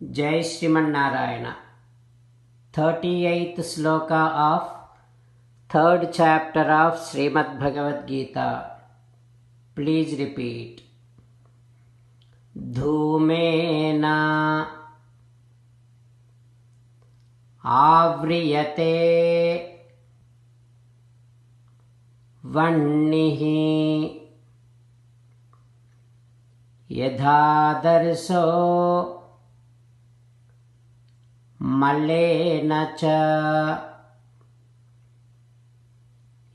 Jai Sriman 38th sloka of 3rd chapter of Srimad Bhagavad Gita. Please repeat. Dhumena avriyate vannihi yadhadarso मलेन च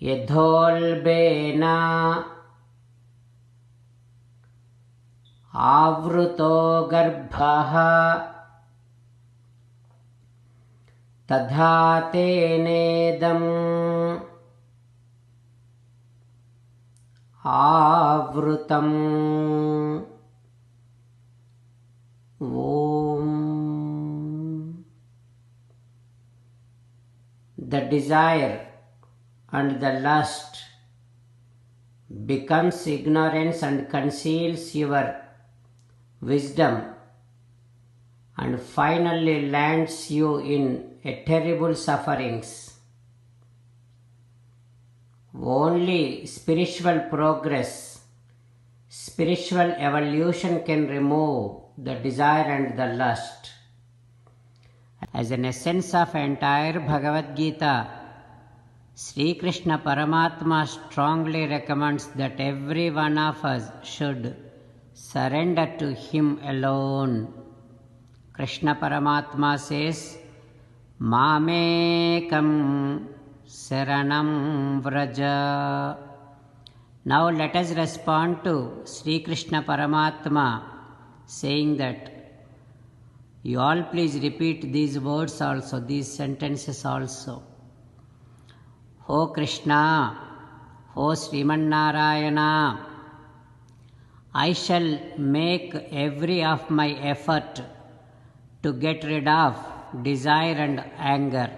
यथोल्बेन आवृतो गर्भः तथा तेनेदम् आवृतम्। The desire and the lust becomes ignorance and conceals your wisdom and finally lands you in a terrible sufferings. Only spiritual progress, spiritual evolution can remove the desire and the lust. As an essence of entire Bhagavad Gita, Sri Krishna Paramatma strongly recommends that every one of us should surrender to him alone. Krishna Paramatma says, Mamekam Saranam Vraja. Now let us respond to Sri Krishna Paramatma saying that you all please repeat these words also, these sentences also. O Krishna, O Sriman Narayana, I shall make every of my effort to get rid of desire and anger.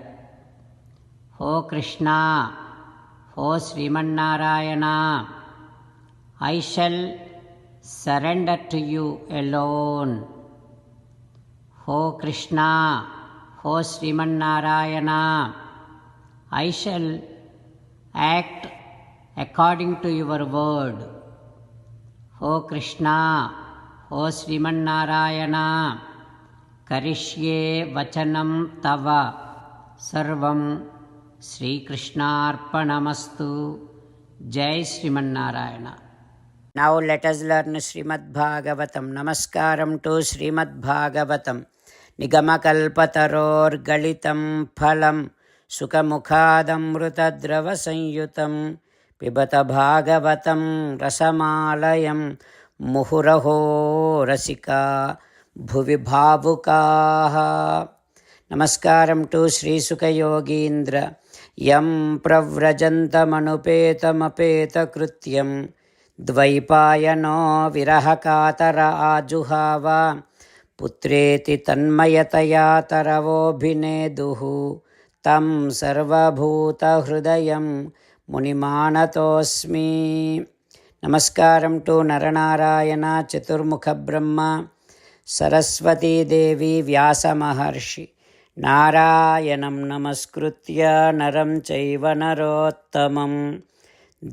O Krishna, O Sriman Narayana, I shall surrender to you alone. O Krishna, O Sriman Narayana, I shall act according to your word. O Krishna, O Sriman Narayana, Karishye Vachanam Tava Sarvam Sri Krishnarpanamastu. Jai Sriman Narayana. Now let us learn Srimad Bhagavatam. Namaskaram to Srimad Bhagavatam. Nigamakalpataror galitam phalam sukamukhadamrutadrava sanyutam pibata bhagavatam rasamalayam muhuraho rasika bhuvi bhavukaha. Namaskaram to Sri Sukha Yogindra yam pravrajantamanupeta krityam द्वैपायनो विरहकातर आजुहावा पुत्रेति तन्मयतया तरवोऽभिनेदुः तं सर्वभूतहृदयं मुनिमानतोऽस्मि. नमस्कारं to Narnarayan चतुर्मुखब्रह्मा Saraswati देवी व्यासमहर्षि नारायणं नमस्कृत्य नरं चैव नरोत्तमम्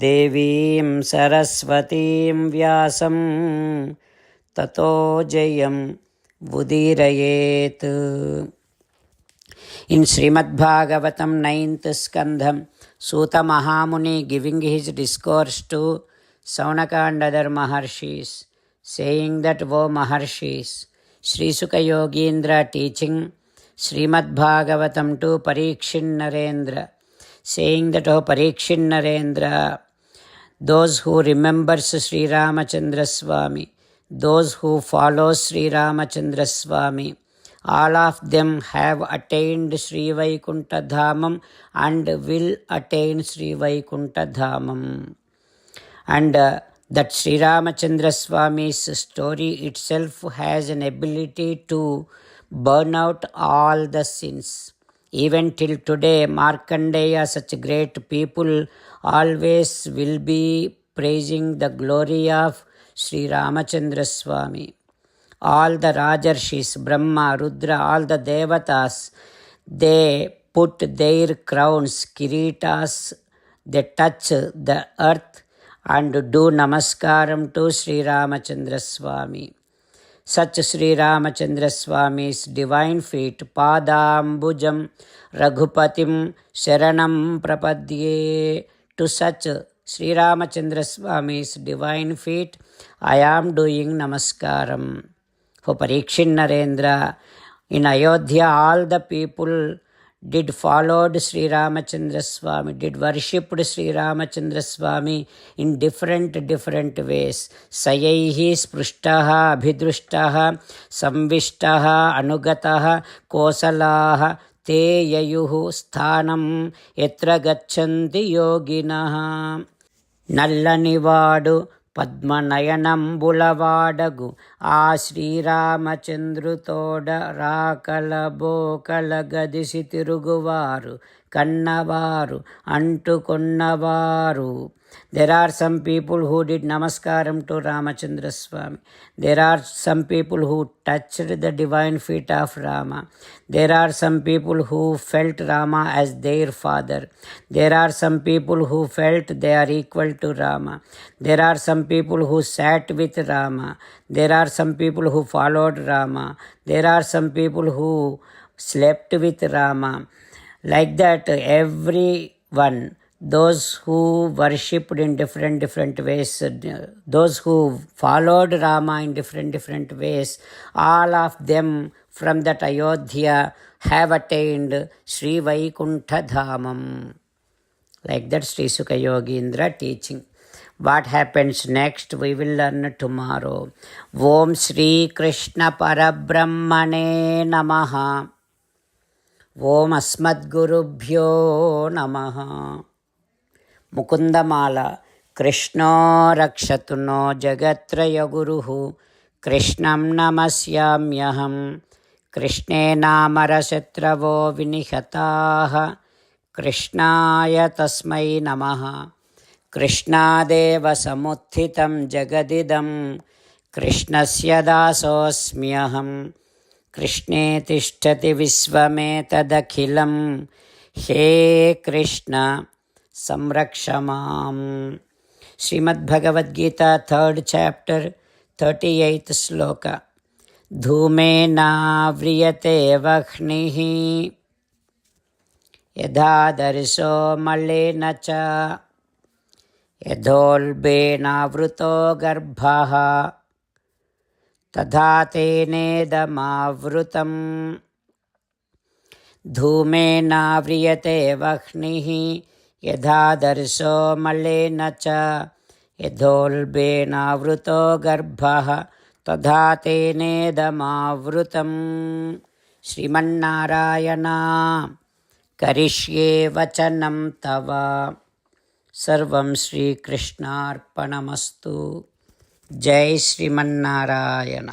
देवीं सरस्वतीं व्यासं ततो जयं उदीरयेत्. In Srimad Bhagavatam 9th Skandham, Suta Mahamuni giving his discourse to Saunaka and other Maharshis, saying that, O Maharshis, Sri Sukha Yogindra teaching Srimad Bhagavatam to Parikshin Narendra, saying that, O Parikshin Narendra, those who remembers Sri Ramachandra Swami, those who follow Sri Ramachandra Swami, all of them have attained Sri Vaikuntha Dhamam and will attain Sri Vaikuntha Dhamam. And that Sri Ramachandra Swami's story itself has an ability to burn out all the sins. Even till today, Markandeya, such great people, always will be praising the glory of Sri Ramachandra Swami. all the Rajarshis, Brahma, Rudra, all the Devatas, they put their crowns, kiritas, they touch the earth and do namaskaram to Sri Ramachandra Swami. Such Sri Ramachandra Swami's divine feet, Padambujam Raghupatim Sharanam Prapadye. To such Sri Ramachandra Swami's divine feet, I am doing namaskaram. For Parikshit Narendra, in Ayodhya, all the people did followed Sri Ramachandra Swami, did worshipped Sri Ramachandra Swami in different ways. Sayaihi sprushtaha abhidrushtaha samvishtaha anugataha kosalaha te yayuhu sthanam yatra gachanti yoginaha. నల్లనివాడు పద్మనయనంబులవాడగు ఆ శ్రీరామచంద్రుతోడ రాకల బోకల గదిసి తిరుగువారు కన్నవారు అంటుకొన్నవారు. There are some people who did namaskaram to Ramachandra Swami. There are some people who touched the divine feet of Rama. There are some people who felt Rama as their father. There are some people who felt they are equal to Rama. There are some people who sat with Rama. There are some people who followed Rama. There are some people who slept with Rama. Like that, everyone, those who worshipped in different ways, those who followed Rama in different ways, all of them from that Ayodhya have attained Sri Vaikuntha Dhamam. Like that, Sri Sukha Yogindra teaching. What happens next, we will learn tomorrow. Om Sri Krishna Parabrahmane Namaha. Om Asmadgurubhyo Namaha. Mukundamala కృష్ణో రక్షతు నో జగత్రయ గురుః కృష్ణం నమస్యామ్యహం కృష్ణే నామరశత్రవో వినిహతాః కృష్ణాయ తస్మై నమః కృష్ణాదేవ సముత్థితం జగదిదం కృష్ణస్య దాసోऽస్మ్యహం కృష్ణే తిష్టతి విశ్వమేతదఖిలం హే Krishna సంరక్షమాం. Srimad Bhagavad Gita 3rd chapter 38th శ్లోక. ధూమేనావ్రియతే వహ్నిః యథాదర్శో మలేన చ యథోల్బేనావృతో గర్భః తథా తేనేదమావృతం. ధూమేనావ్రియతే వహ్నిః యథాదర్శో మలేన చ యథోల్బేనావృతో గర్భః తథా తేనేదమావృతం. శ్రీమన్నారాయణ కరిష్యే వచనం తవ. సర్వం శ్రీకృష్ణార్పణమస్తు. జై శ్రీమన్నారాయణ.